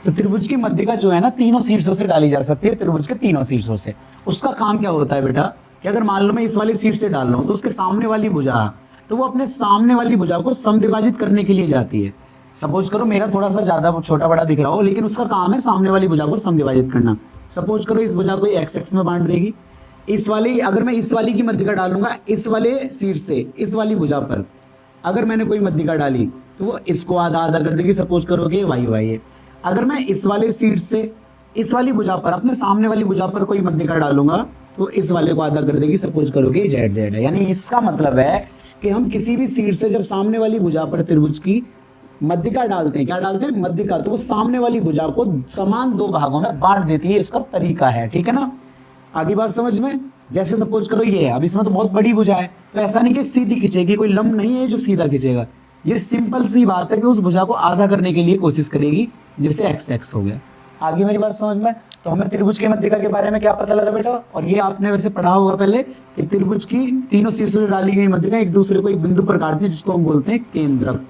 तो त्रिभुज की मध्यिका जो है ना, तीनों शीर्षों से डाली जा सकती है, त्रिभुज के तीनों शीर्षों से। उसका काम क्या होता है बेटा? कि अगर मान लो मैं इस वाली शीर्ष से डाल रहा हूं, तो उसके सामने वाली भुजा, तो वो अपने सामने वाली भुजा को समद्विभाजित करने के लिए जाती है। सपोज करो मेरा थोड़ा सा ज्यादा छोटा बड़ा दिख रहा हो, लेकिन उसका काम है सामने वाली भुजा को समद्विभाजित करना। सपोज करो इस भुजा को एक्स एक्स में बांट देगी, इस वाली, अगर मैं इस वाली की मध्यिका डालूंगा इस वाले शीर्ष से इस वाली भुजा पर, अगर मैंने कोई मध्यिका डाली तो वो इसको आधा आधा कर देगी। सपोज करोगे वाई वाई है। अगर मैं इस वाले शीर्ष से इस वाली भुजा पर, अपने सामने वाली भुजा पर कोई मध्यिका डालूंगा तो इस वाले को आधा कर देगी। सपोज करोगे जेड जेड है। यानी इसका मतलब है कि हम किसी भी शीर्ष से जब सामने वाली भुजा पर त्रिभुज की मध्यिका डालते हैं, क्या डालते हैं? मध्यिका। तो वो सामने वाली भुजा को समान दो भागों में बांट देती है। इसका तरीका है, ठीक है ना। आगे बात समझ में? जैसे सपोज करो ये है, अब इसमें तो बहुत बड़ी भुजा है, तो ऐसा नहीं कि सीधी खींचेगी, कोई लंब नहीं है जो सीधा खींचेगा। ये सिंपल सी बात है कि उस भुजा को आधा करने के लिए कोशिश करेगी, जैसे एक्स एक्स हो गया। आगे मेरी बात समझ में? तो हमें त्रिभुज की मध्यिका के बारे में क्या पता लगा बेटा? और ये आपने वैसे पढ़ा होगा पहले कि त्रिभुज की तीनों शीर्षों से डाली गई मध्यिका एक दूसरे को एक बिंदु पर काटती है, जिसको हम बोलते हैं केंद्रक।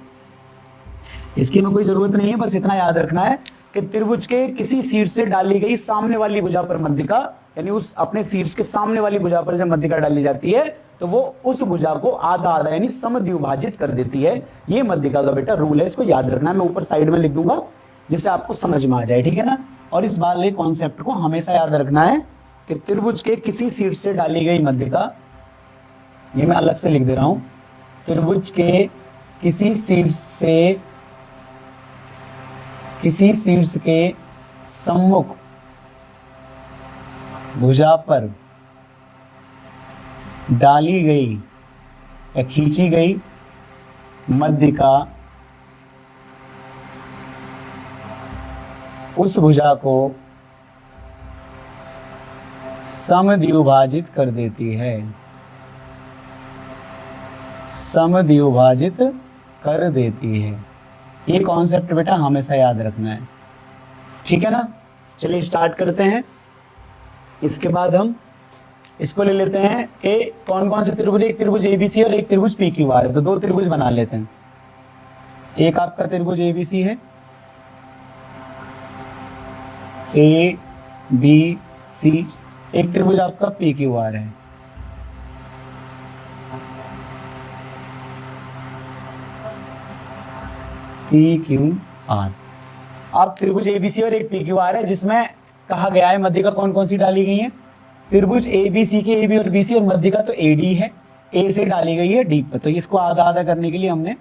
इसकी हमें कोई जरूरत नहीं है, बस इतना याद रखना है कि त्रिभुज के किसी शीर्ष से डाली गई सामने वाली भुजा पर मध्यिका, यानी उस अपने शीर्ष के सामने वाली भुजा पर जब मध्यिका डाली जाती है तो वो उस भुजा को आधा आधा यानी समद्विभाजित कर देती है। ये मध्यिका का बेटा रूल है, इसको याद रखना है। मैं ऊपर साइड में लिख दूंगा जिससे आपको समझ में आ जाए, ठीक है ना। और इस वाले कॉन्सेप्ट को हमेशा याद रखना है कि त्रिभुज के किसी शीर्ष से डाली गई मध्यिका, ये मैं अलग से लिख दे रहा हूं, त्रिभुज के किसी शीर्ष के सम्मुख भुजा पर डाली गई या खींची गई मध्यिका उस भुजा को समद्विभाजित कर देती है, समद्विभाजित कर देती है। ये कॉन्सेप्ट बेटा हमेशा याद रखना है, ठीक है ना। चलिए स्टार्ट करते हैं। इसके बाद हम इसको ले लेते हैं कि कौन कौन से त्रिभुज, एक त्रिभुज एबीसी और एक त्रिभुज पी क्यू आर है, तो दो त्रिभुज बना लेते हैं। एक आपका त्रिभुज एबीसी है, ए बी सी, एक त्रिभुज आपका पी क्यू आर है। P Q R. अब त्रिभुज एबीसी और एक पी क्यू आर है, जिसमें कहा गया है मध्यिका कौन कौन सी डाली गई है? त्रिभुज एबीसी के ए बी और बी सी, और मध्यिका तो ए डी है, ए से डाली गई है डी पर। तो इसको आधा आधा करने के लिए हमने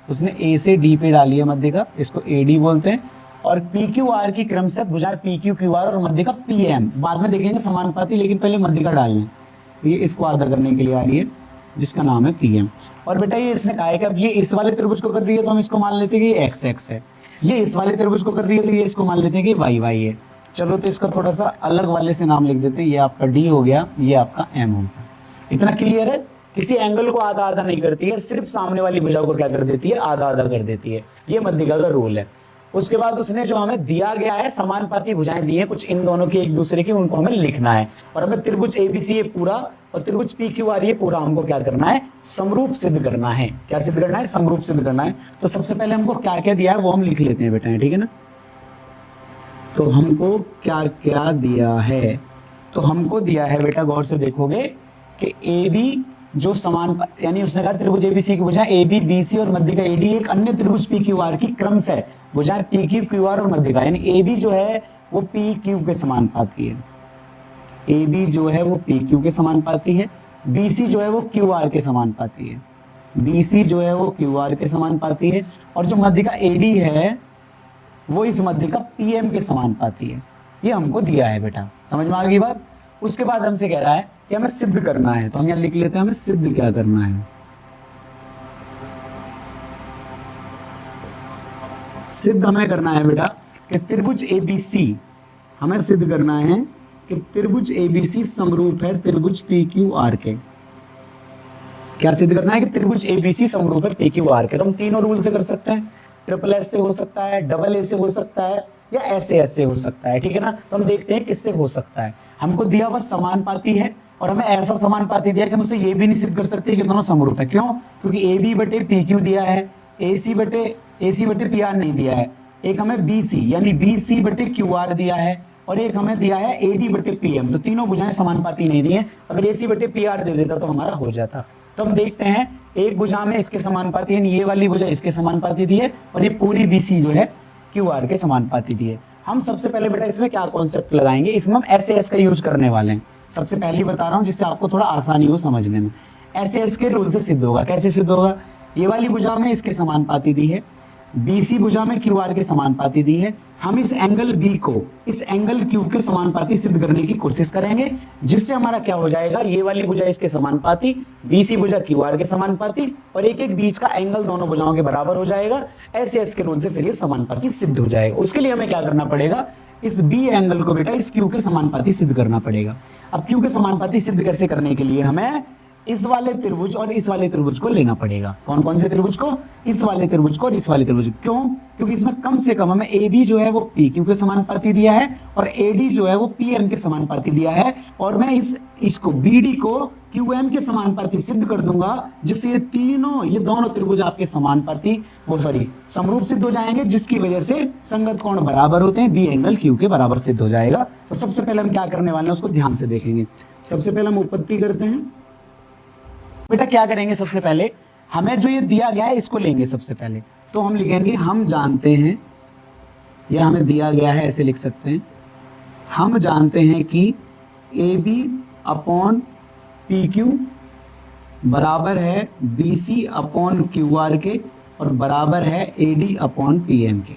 उसने ए से डी पे डाली है मध्यिका, इसको ए डी बोलते हैं। और पी क्यू आर की क्रम से भुजाएं पी क्यू क्यू आर और मध्यिका पी एम, बाद में देखेंगे समानुपाती, लेकिन पहले मध्यिका डालनी है। तो ये इसको आधा करने के लिए आ रही है, जिसका नाम है पी एम। और बेटा ये इसने कहा है कि अब ये इस वाले त्रिभुज को कर रही है तो हम इसको मान लेते हैं कि एक्स एक्स है, ये इस वाले त्रिभुज को कर रही है तो ये इसको मान लेते हैं कि वाई वाई है। चलो तो इसका थोड़ा सा अलग वाले से नाम लिख देते हैं, ये आपका डी हो गया, ये आपका एम हो गया। इतना क्लियर है? किसी एंगल को आधा आधा नहीं करती है, सिर्फ सामने वाली भुजा को क्या कर देती है? आधा आधा कर देती है। ये मध्यिका का रूल है। उसके बाद उसने जो हमें दिया गया है समानुपाती भुजाएं दी हैं कुछ इन दोनों की एक दूसरे की, उनको हमें लिखना है। और हमें त्रिभुज एबीसी ये पूरा और त्रिभुज पीक्यूआर ये पूरा हमको क्या करना है, समरूप सिद्ध करना है। क्या सिद्ध करना है, समरूप सिद्ध करना है। तो सबसे पहले हमको क्या क्या दिया है वो हम लिख लेते हैं बेटा, ठीक है ना। तो हमको क्या क्या दिया है, तो हमको दिया है बेटा, गौर से देखोगे कि ए बी जो समान, यानी उसने कहा त्रिभुज एबीसी की भुजाएं ए बी बी सी और मध्य का एडी एक अन्य त्रिभुज पी क्यू आर की क्रमशः भुजाएं पी क्यू क्यू आर और मध्य का, यानी ए बी जो है वो पी क्यू के समानुपाती है, ए बी जो है वो पी क्यू के समानुपाती है, बी सी जो है वो क्यू आर के समानुपाती है, बी सी जो है वो क्यू आर के समानुपाती है, और जो मध्य का एडी है वो इस मध्य का पी एम के समानुपाती है। ये हमको दिया है बेटा, समझ में आ गई बात। उसके बाद हमसे कह रहा है कि हमें सिद्ध करना है, तो हम यहाँ लिख लेते हैं हमें सिद्ध क्या करना है। सिद्ध हमें करना है बेटा कि त्रिभुज एबीसी, हमें सिद्ध करना है कि त्रिभुज एबीसी समरूप है त्रिभुज पीक्यूआर के। क्या सिद्ध करना है कि त्रिभुज एबीसी समरूप है पीक्यूआर के। तो हम तीनों रूल से कर सकते हैं, ट्रिपल एस से हो सकता है, डबल ए से हो सकता है, या एस से हो सकता है, ठीक है ना। तो हम देखते हैं किससे हो सकता है। हमको दिया बस समानुपाती है, और हमें ऐसा समानुपाती दिया कि हम उसे ये भी नहीं सिद्ध कर सकते कि दोनों समरूप है। क्यों? क्योंकि ए बी बटे पी क्यू दिया है, ए सी बटे पी आर नहीं दिया है। एक हमें बी सी यानी बी सी बटे क्यू आर दिया है, और एक हमें दिया है ए डी बटे पी एम। तो तीनों भुजाएं समानुपाती नहीं दी हैं। अगर ए सी बटे पी आर दे देता तो हमारा हो जाता। तो हम देखते हैं एक भुजा में इसके समानुपाती है, ये वाली भुजा इसके समानुपाती दी है, और ये पूरी बी सी जो है क्यू आर के समानुपाती दी है। हम सबसे पहले बेटा इसमें क्या कॉन्सेप्ट लगाएंगे, इसमें हम एस का यूज करने वाले हैं। सबसे पहले बता रहा हूं जिससे आपको थोड़ा आसानी हो समझने में। एस के रूल से सिद्ध होगा। कैसे सिद्ध होगा? ये वाली भुजा में इसके समानुपाती दी है, बीसी भुजा में क्यू आर के समानुपाती दी है। हम इस एंगल बी को इस एंगल क्यू के समानुपाती सिद्ध करने की कोशिश करेंगे, जिससे हमारा क्या हो जाएगा, ये वाली भुजा इसके समानुपाती, बीसी भुजा क्यू आर के समानुपाती, और एक एक बीच का एंगल दोनों भुजाओं के बराबर हो जाएगा। एस के रूल से फिर ये समानुपाती सिद्ध हो जाएगा। उसके लिए हमें क्या करना पड़ेगा, इस बी एंगल को बेटा इस क्यू के समानुपाती सिद्ध करना पड़ेगा। अब क्यू के समानुपाती सिद्ध कैसे करने के लिए हमें इस वाले त्रिभुज और इस वाले त्रिभुज को लेना पड़ेगा। कौन कौन से त्रिभुज को? इस वाले त्रिभुज को और इस वाले त्रिभुज। क्यों? क्योंकि इसमें कम से कम हमें ए बी जो है वो पी क्यू के समानुपाती दिया है, और ए डी जो है वो पी एम के समानुपाती दिया है, और मैं इसको बी डी को क्यू एम के समानुपाती सिद्ध कर दूंगा, जिससे ये दोनों त्रिभुज आपके समानुपाती समरूप सिद्ध हो जाएंगे, जिसकी वजह से संगत कोण बराबर होते हैं, बी एंगल क्यू के बराबर सिद्ध हो जाएगा। तो सबसे पहले हम क्या करने वाले हैं उसको ध्यान से देखेंगे। सबसे पहले हम उत्पत्ति करते हैं बेटा। क्या करेंगे, सबसे पहले हमें जो ये दिया गया है इसको लेंगे सबसे पहले। तो हम लिखेंगे हम जानते हैं, या हमें दिया गया है ऐसे लिख सकते हैं, हम जानते हैं कि A B upon P Q बराबर है B C upon Q R के, और बराबर है A D upon P M के।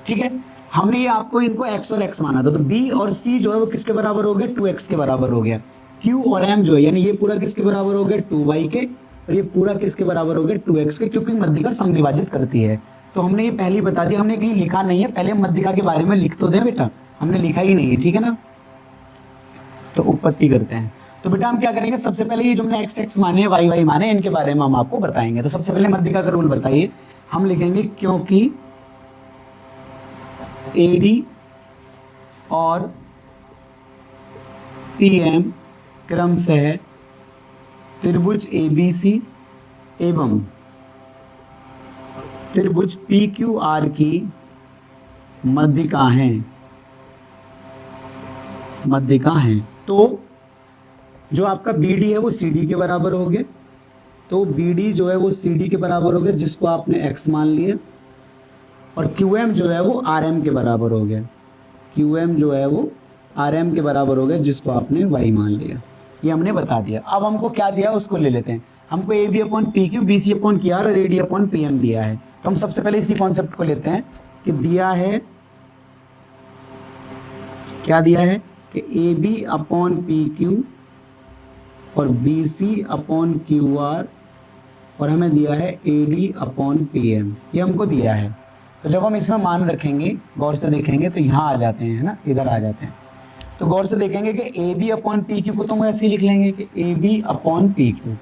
ठीक है, हमने ये आपको इनको एक्स और एक्स माना था, तो बी और सी जो है वो किसके बराबर हो गया, 2x के बराबर हो गया। Q और M जो है यानी ये पूरा किसके बराबर हो गया, 2y के, और ये पूरा किसके बराबर हो गया, 2x के, क्योंकि मध्यिका समद्विभाजित करती है। तो हमने ये पहले बता दिया, हमने कहीं लिखा नहीं है, पहले मध्यिका के बारे में लिख तो दें बेटा, हमने लिखा ही नहीं है, ठीक है ना। तो उत्पत्ति करते हैं। तो बेटा हम क्या करेंगे, सबसे पहले ये जो हमने x माने y माने, इनके बारे में हम आपको बताएंगे। तो सबसे पहले मध्यिका का रूल बताइए। हम लिखेंगे क्योंकि AD और PM क्रमशः त्रिभुज ABC एवं त्रिभुज PQR की मध्यिका हैं। तो जो आपका BD है वो CD के बराबर हो गया, तो BD जो है वो CD के बराबर हो गया, जिसको आपने x मान लिया, और QM जो है वो RM के बराबर हो गया। QM जो है वो RM के बराबर हो गया, जिसको आपने y मान लिया। ये हमने बता दिया। अब हमको क्या दिया उसको ले लेते हैं। हमको AB upon PQ, BC upon QR और AD अपॉन PM दिया है। तो हम सबसे पहले इसी कॉन्सेप्ट को लेते हैं कि दिया है, क्या दिया है कि AB अपॉन PQ और BC अपॉन QR, और हमें दिया है AD अपॉन PM। ये हमको दिया है। तो जब हम इसमें मान रखेंगे, गौर से देखेंगे, तो यहाँ आ जाते हैं, है ना, इधर आ जाते हैं। तो गौर से देखेंगे कि AB अपॉन PQ को तो हम ऐसे ही लिख लेंगे कि AB अपॉन PQ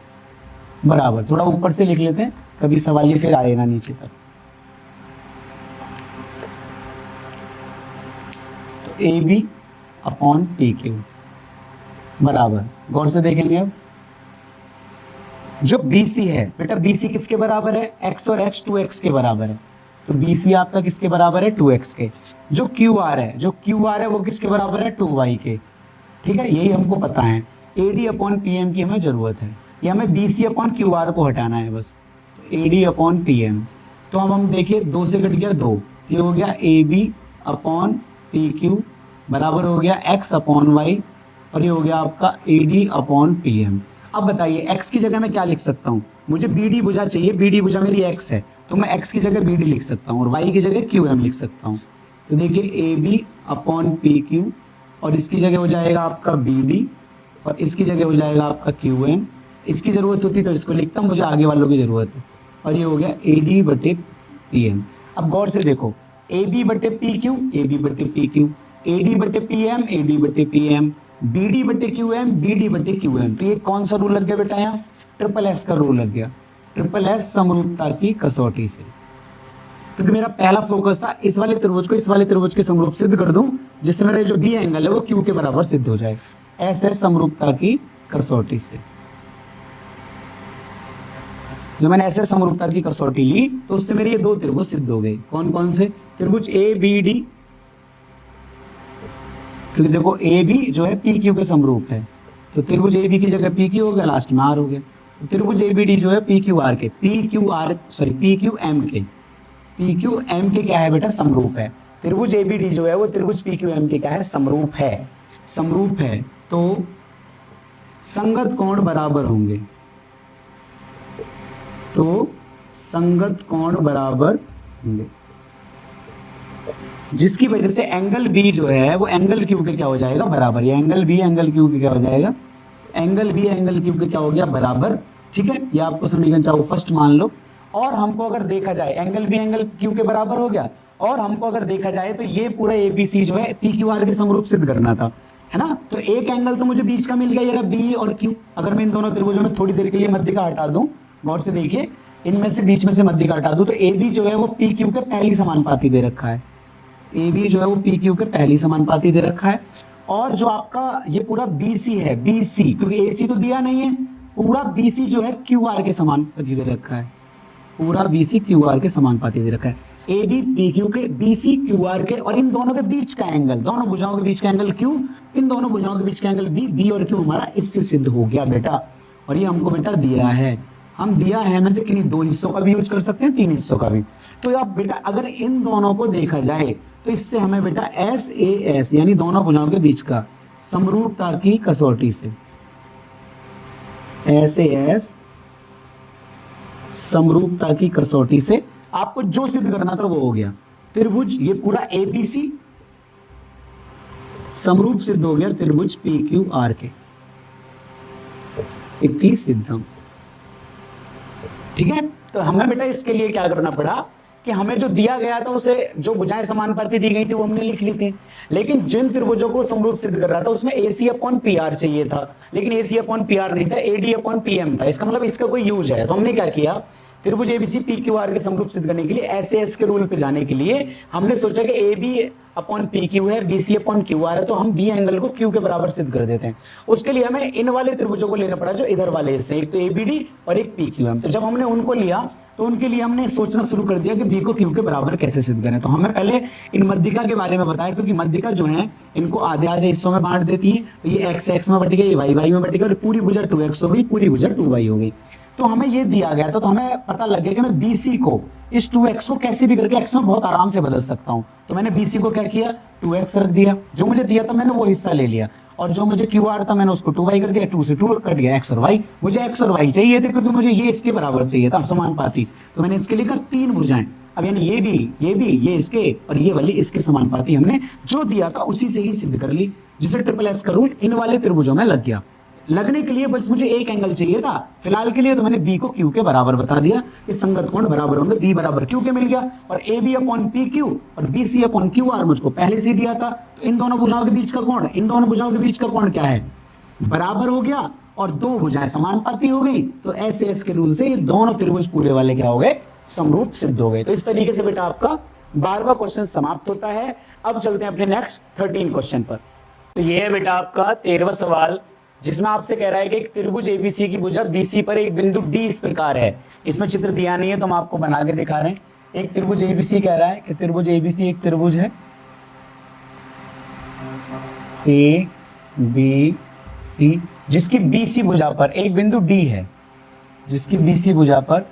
बराबर, थोड़ा ऊपर से लिख लेते हैं, कभी सवाल ये फिर आएगा नीचे तक। A B upon P Q बराबर, गौर से देखेंगे अब, जो BC है बेटा, BC किसके बराबर है, x और x 2x के बराबर है, तो BC आपका किसके बराबर है, 2x के। जो QR है, वो किसके बराबर है, 2y के। ठीक है, यही हमको पता है। AD अपॉन PM की हमें जरूरत है, ये हमें BC अपॉन QR को हटाना है बस, AD अपॉन PM। तो अब हम देखिए 2 से कट गया 2, ये हो गया AB अपॉन PQ बराबर हो गया x अपॉन y, और ये हो गया आपका AD अपॉन PM। अब बताइए x की जगह मैं क्या लिख सकता हूँ, मुझे BD भुजा चाहिए, BD भुजा मेरी x है, तो मैं x की जगह BD लिख सकता हूँ और y की जगह QM लिख सकता हूँ। तो देखिए AB अपॉन PQ, और इसकी जगह हो जाएगा आपका BD, और इसकी जगह हो जाएगा आपका QM। इसकी ज़रूरत होती तो इसको लिखता, मुझे आगे वालों की ज़रूरत है, और ये हो गया AD बटे PM। अब गौर से देखो, AB बटे PQ, AB बटे PQ, AD बटे PM, AD बटे PM, BD बटे QM, BD बटे QM। तो ये कौन सा रूल लग गया बेटा, यहाँ ट्रिपल S का रूल लग गया, ट्रिपल S समरूपता की कसौटी से। क्योंकि मेरा पहला फोकस था इस वाले त्रिभुज को इस वाले त्रिभुज के समरूप सिद्ध कर दूं, जिससे मेरा जो B एंगल है वो Q के बराबर सिद्ध हो जाए, ऐसे समरूपता की कसौटी से। जो मैंने ऐसे समरूपता की कसौटी ली तो उससे मेरे ये 2 त्रिभुज सिद्ध हो गए। कौन कौन से, त्रिभुज ABD, क्योंकि देखो AB जो है PQ के समरूप है, तो त्रिभुज AB की जगह PQ हो गया, लास्ट में R हो गया। तो त्रिभुज ABD जो है PQM के क्या है बेटा, समरूप है। त्रिभुज ABD जो है वो त्रिभुज PQM के क्या है, समरूप है। समरूप है तो संगत कोण बराबर होंगे, तो संगत कोण बराबर होंगे, जिसकी वजह से एंगल B जो है वो एंगल Q के क्या हो जाएगा, बराबर। ये एंगल B एंगल Q के क्या हो जाएगा, एंगल B एंगल Q के क्या हो गया, बराबर। ठीक है, ये आपको समीकरण चाहो फर्स्ट मान लो। और हमको अगर देखा जाए एंगल B एंगल Q के बराबर हो गया, और हमको अगर देखा जाए तो ये पूरा ABC जो है PQR के समरूप सिद्ध करना था, है ना। तो एक एंगल तो मुझे बीच का मिल गया, ये रहा B और Q। अगर मैं इन दोनों त्रिभुजों में थोड़ी देर के लिए मध्य का हटा दूं, गौर से देखिए, इनमें से बीच में से मध्य का हटा दूं, तो AB जो है वो PQ के पहली समानुपाती दे रखा है, AB जो है वो PQ के पहली समानुपाती दे रखा है। और जो आपका ये पूरा BC है, BC क्योंकि AC तो दिया नहीं है, पूरा BC जो है QR के समानुपाती दे रखा है, पूरा BC QR के समानुपाती दे रखा है। AB PQ के, BC QR के, और इन दोनों के बीच का एंगल, दोनों भुजाओं के बीच का एंगल Q, इन दोनों भुजाओं के बीच का एंगल B और Q हमारा इससे सिद्ध हो गया बेटा। और ये हमको बेटा दिया है, हम दिया है में से किन्हीं 2 हिस्सों का भी यूज कर सकते हैं, 3 हिस्सों का भी। तो अब बेटा अगर इन दोनों को देखा जाए तो इससे हमें बेटा SAS यानी दोनों भुजाओं के बीच का समरूपता की कसौटी से, SAS समरूपता की कसौटी से आपको जो सिद्ध करना था वो हो गया। त्रिभुज ये पूरा ABC समरूप सिद्ध हो गया त्रिभुज PQR के, इतनी सिद्धम। ठीक है, तो हमें बेटा इसके लिए क्या करना पड़ा कि हमें जो दिया गया था उसे, जो भुजाएं समानुपाती दी गई थी वो हमने लिख ली थी, लेकिन जिन त्रिभुजों को समरूप सिद्ध कर रहा था उसमें AC अपॉन PR चाहिए था, लेकिन AC अपॉन PR नहीं था, AD अपॉन PM था। इसका मतलब इसका कोई यूज है। तो हमने क्या किया, त्रिभुज ABC PQR के समरूप सिद्ध करने के लिए SAS के रूल पे जाने के लिए हमने सोचा कि AB अपॉन PQ है, BC अपॉन QR है, तो हम B एंगल को Q के बराबर सिद्ध कर देते हैं। उसके लिए हमें इन वाले त्रिभुजों को लेना पड़ा जो इधर वाले हिस्से, एक तो ABD और एक PQM। तो जब हमने उनको लिया तो उनके लिए हमने सोचना शुरू कर दिया कि B को Q के बराबर कैसे सिद्ध करें। तो हमें पहले इन मध्यिका के बारे में बताया, क्योंकि मध्यिका जो है इनको आधे आधे हिस्सों में बांट देती है। तो ये x x में बट गई, ये y y में बट गई, और पूरी भुजा 2x हो गई, पूरी भुजा 2y हो गई। तो हमें ये दिया गया था, तो हमें पता लग गया कि मैं BC को, इस 2x को कैसे भी करके x में बहुत आराम से बदल सकता हूं। तो मैंने BC को क्या किया, 2x रख दिया, जो मुझे दिया था मैंने वो हिस्सा ले लिया, और जो मुझे QR था मैंने उसको 2y कर दिया, 2 से 2 कट गया, x और y। मुझे x और y चाहिए थे क्योंकि मुझे ये इसके बराबर चाहिए था, समानुपाती। तो मैंने इसके लिए 3 भुजाएं, अब यानी ये भी ये इसके और ये वाली इसके समानुपाती हमने जो दिया था उसी से ही सिद्ध कर ली, जिसे ट्रिपल S का रूल इन वाले त्रिभुजों में लग गया। लगने के लिए बस मुझे एक एंगल चाहिए था फिलहाल के लिए, तो मैंने B को Q के बराबर बता दिया कि संगत कोण बराबर होंगे, B बराबर Q के मिल गया, और AB अपॉन PQ और BC अपॉन QR मुझको पहले से ही दिया था। तो इन दोनों भुजाओं के बीच का कोण, इन दोनों भुजाओं के बीच का कोण क्या है, बराबर हो गया, और 2 भुजाएं समानुपाती हो गई। तो SAS के रूल से ये दोनों त्रिभुज पूरे वाले क्या हो गए, समरूप सिद्ध हो गए। तो इस तरीके से बेटा आपका 12वां क्वेश्चन समाप्त होता है। अब चलते हैं अपने नेक्स्ट 13 क्वेश्चन पर। तो ये है बेटा आपका 13वां सवाल, जिसमें आपसे कह रहा है कि एक त्रिभुज एबीसी की भुजा बीसी पर एक बिंदु डी इस प्रकार है। इसमें चित्र दिया नहीं है तो हम आपको बना के दिखा रहे हैं। एक त्रिभुज एबीसी कह रहा है कि त्रिभुज एबीसी एक त्रिभुज है, ए बी सी, जिसकी बीसी भुजा पर एक बिंदु डी है, जिसकी बीसी भुजा पर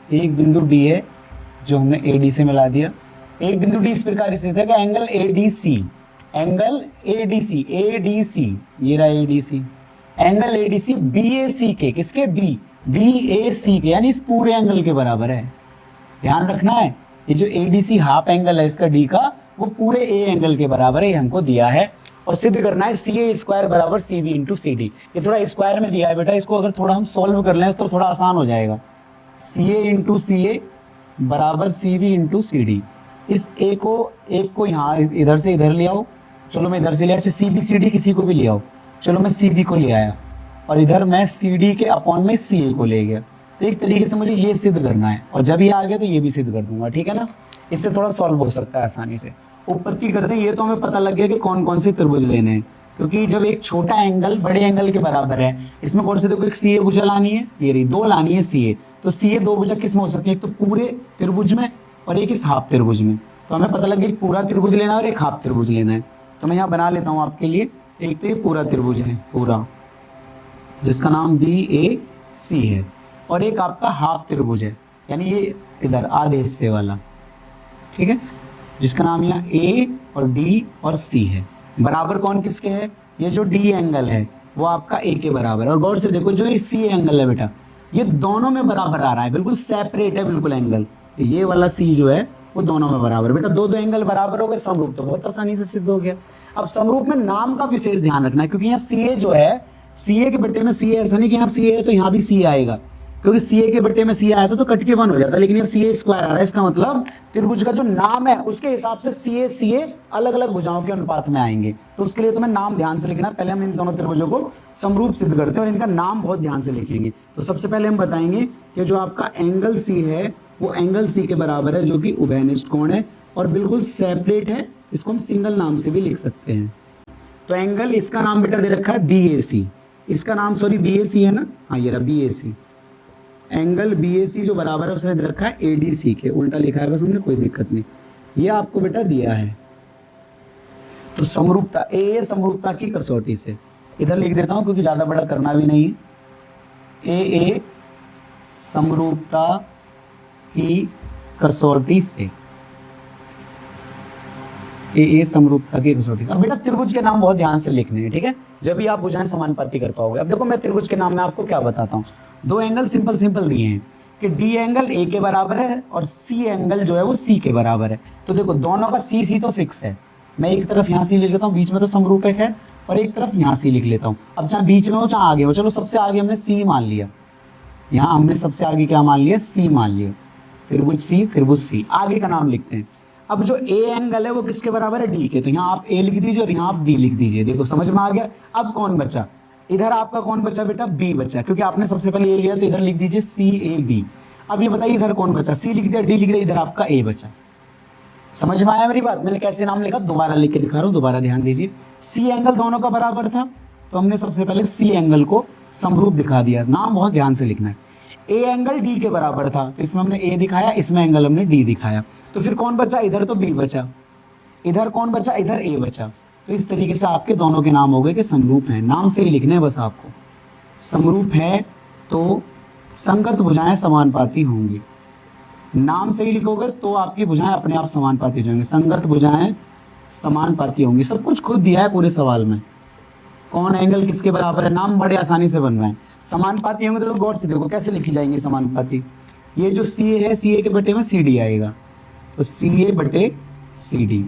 एक बिंदु डी है जो हमने एडी से मिला दिया। एक बिंदु डी इस प्रकार स्थित है कि angle ADC, angle ADC, ADC ये रहा एडीसी, एंगल एडीसी बीएसी के, किसके बी, बीएसी के, यानी इस पूरे एंगल के बराबर है। ध्यान रखना है ये जो एडीसी हाफ एंगल है इसका डी का, वो पूरे ए एंगल के बराबर है, हमको दिया है। और सिद्ध करना है सी ए स्क्वायर बराबर C B into C D. ये थोड़ा स्क्वायर में दिया है बेटा, इसको अगर थोड़ा हम सॉल्व कर लें तो थोड़ा आसान हो जाएगा। सी ए इंटू सी ए बराबर C B into C D. इस ए को, एक को यहाँ इधर से इधर ले आओ, चलो मैं इधर से ले आया, सी बी सी डी किसी को भी ले आओ, चलो मैं सी बी को ले आया और इधर मैं सी डी के अपॉन में सी ए को ले गया। तो एक तरीके से मुझे ये सिद्ध करना है और जब ये आ गया तो ये भी सिद्ध कर दूंगा, ठीक है ना। इससे थोड़ा सॉल्व हो सकता है आसानी से। उत्पत्ति करते हैं, ये तो हमें पता लग गया कि कौन कौन से त्रिभुज लेने हैं, क्योंकि जब एक छोटा एंगल बड़े एंगल के बराबर है, इसमें कौन से, देखो एक सी ए भुजा लानी है, ये रही, दो लानी है सी ए, तो सी ए दो भुजा किस में हो सकती है, एक तो पूरे त्रिभुज में और एक इस हाफ त्रिभुज में। तो हमें पता लग गया एक पूरा त्रिभुज लेना है और एक हाफ त्रिभुज लेना है। तो मैं यहाँ बना लेता हूँ आपके लिए। एक तो ये पूरा त्रिभुज है, पूरा, जिसका नाम बी ए सी है, और एक आपका हाफ त्रिभुज है, यानी ये इधर आधे हिस्से वाला, ठीक है, जिसका नाम यहाँ ए और डी और सी है। बराबर कौन किसके है, ये जो डी एंगल है वो आपका ए के बराबर है। और गौर से देखो जो ये सी एंगल है बेटा, ये दोनों में बराबर आ रहा है, बिल्कुल सेपरेट है बिल्कुल एंगल। ये वाला सी जो है वो दोनों में बराबर। बेटा दो दो एंगल बराबर हो गए, समरूप तो बहुत आसानी से सिद्ध हो गया। अब समरूप में नाम का विशेष ध्यान रखना है, क्योंकि यहाँ सी ए जो है, सी ए के बट्टे में सी ए, ऐसा नहीं कि यहाँ सी ए है तो यहाँ भी सी आएगा, क्योंकि सी ए के बट्टे में सी आया था तो कट के 1 हो जाता, लेकिन ये सी ए स्क्वायर आ रहा है। इसका मतलब त्रिभुज का जो नाम है उसके हिसाब से सी ए अलग अलग भुजाओं के अनुपात में आएंगे। तो उसके लिए तुम्हें नाम ध्यान से लिखना। पहले हम इन दोनों त्रिभुजों को समरूप सिद्ध करते हैं और इनका नाम बहुत ध्यान से लिखेंगे। तो सबसे पहले हम बताएंगे कि जो आपका एंगल सी है वो एंगल सी के बराबर है, जो कि उभयनिष्ठ कोण है और बिल्कुल सेपरेट है। इसको हम सिंगल नाम से भी लिख सकते हैं। तो एंगल, इसका नाम बेटा दे रखा है बी ए सी, इसका नाम सॉरी बी ए सी है ना, हाँ ये रहा बी ए सी। एंगल बी ए सी जो बराबर है उसने दे रखा है ए डी सी के, उल्टा लिखा है बस हमने, कोई दिक्कत नहीं, ये आपको बेटा दिया है। तो समरूपता, ए समरूपता की कसौटी से, इधर लिख देता हूं क्योंकि ज्यादा बड़ा करना भी नहीं है। ए समरूपता की कसौटी से, ए समरूपता की कसौटी से। अब बेटा त्रिभुज के नाम बहुत ध्यान से लिखने हैं, ठीक है, जब भी आप भुजाएं समानुपाती कर पाओगे। अब देखो मैं त्रिभुज के नाम में आपको क्या बताता हूँ। दो एंगल सिंपल सिंपल दिए हैं कि डी एंगल ए के बराबर है और सी एंगल जो है वो सी के बराबर है। तो देखो दोनों का सी तो फिक्स है। मैं एक तरफ यहाँ से लिख लेता हूँ, बीच में तो समरूपक है, और एक तरफ यहाँ से लिख लेता हूँ। अब जहाँ बीच में हो चाहे आगे हो, चलो सबसे आगे हमने सी मान लिया, यहाँ हमने सबसे आगे क्या मान लिया, सी मान लिया। त्रिभुज सी, आगे का नाम लिखते हैं। अब जो ए एंगल है वो किसके बराबर है, डी के, तो यहाँ आप ए लिख दीजिए और यहाँ आप डी लिख दीजिए। देखो समझ में आ गया। अब कौन बचा, इधर आपका कौन बचा बेटा, बी बचा, क्योंकि आपने सबसे पहले ए लिया तो इधर लिख दीजिए सी ए बी। अब ये बताइए इधर कौन बचा, सी लिख दिया, डी लिख दिया, इधर आपका ए बचा। समझ में आया मेरी बात, मैंने कैसे नाम लिखा, दोबारा लिख के दिखा रहा हूँ, दोबारा ध्यान दीजिए। सी एंगल दोनों का बराबर था तो हमने सबसे पहले सी एंगल को समरूप दिखा दिया। नाम बहुत ध्यान से लिखना है। ए एंगल डी के बराबर था तो इसमें हमने ए दिखाया, इसमें एंगल हमने डी दिखाया। तो फिर कौन बचा, इधर तो बी बचा, इधर कौन बचा, इधर ए बचा। तो इस तरीके से आपके दोनों के नाम हो गए कि समरूप हैं। नाम से ही लिखना है बस आपको। समरूप है तो संगत भुजाएं समानुपाती होंगी। नाम से ही लिखोगे तो आपकी भुजाएं अपने आप समानुपाती हो जाएंगी। संगत भुजाएं समानुपाती होंगी। सब कुछ खुद दिया है पूरे सवाल में, कौन एंगल किसके बराबर है, नाम बड़े आसानी से बन रहे हैं। समानुपाती होंगे तो गौर से देखो कैसे लिखी जाएंगी समानुपाती। ये जो सी ए है, सी ए के बटे में सी डी आएगा, तो सी ए बटे सी डी।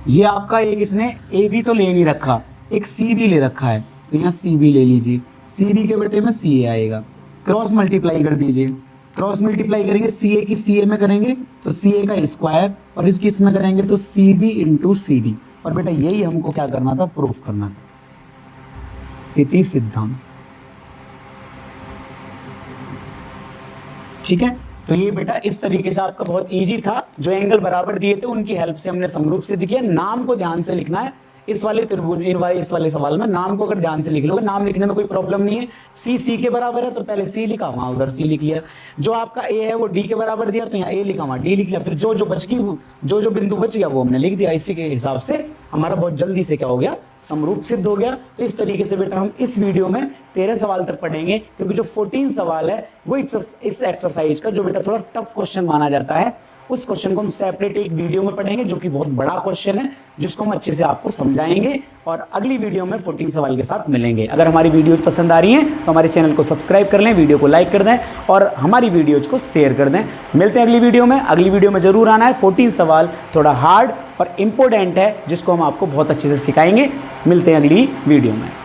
ये आपका एक इसने ए बी तो ले नहीं रखा, एक सी बी ले रखा है, तो यहाँ सी बी ले लीजिए। सी बी के बटे में सी ए आएगा। क्रॉस मल्टीप्लाई कर दीजिए, क्रॉस मल्टीप्लाई करेंगे सी ए की सी ए में करेंगे तो सी ए का स्क्वायर, और इसकी इसमें करेंगे तो C B into C D. और बेटा यही हमको क्या करना था, प्रूफ करना था। इति सिद्धांत, ठीक है। तो ये बेटा इस तरीके से आपका बहुत इजी था, जो एंगल बराबर दिए थे उनकी हेल्प से हमने समरूप सिद्ध किया। नाम को ध्यान से लिखना है इस वाले त्रिभुज, इस वाले सवाल में नाम को अगर ध्यान से लिख लोगे, नाम लिखने में कोई प्रॉब्लम नहीं है। सी के बराबर है तो पहले सी लिखा, वहां उधर सी लिख लिया। जो आपका ए है वो डी के बराबर दिया तो यहाँ ए लिखा, वहां डी लिख लिया। फिर जो बच गई, जो बिंदु बच गया वो हमने लिख दिया। इसी के हिसाब से हमारा बहुत जल्दी से क्या हो गया, समरूप सिद्ध हो गया। तो इस तरीके से बेटा हम इस वीडियो में 13 सवाल तक पढ़ेंगे, क्योंकि जो 14 सवाल है वो इस एक्सरसाइज का जो बेटा थोड़ा टफ क्वेश्चन माना जाता है, उस क्वेश्चन को हम सेपरेट एक वीडियो में पढ़ेंगे, जो कि बहुत बड़ा क्वेश्चन है, जिसको हम अच्छे से आपको समझाएंगे और अगली वीडियो में 14 सवाल के साथ मिलेंगे। अगर हमारी वीडियोज पसंद आ रही हैं तो हमारे चैनल को सब्सक्राइब कर लें, वीडियो को लाइक कर दें और हमारी वीडियोज को शेयर कर दें। मिलते हैं अगली वीडियो में। अगली वीडियो में जरूर आना है। 14 सवाल थोड़ा हार्ड और इंपॉर्टेंट है, जिसको हम आपको बहुत अच्छे से सिखाएंगे। मिलते हैं अगली वीडियो में।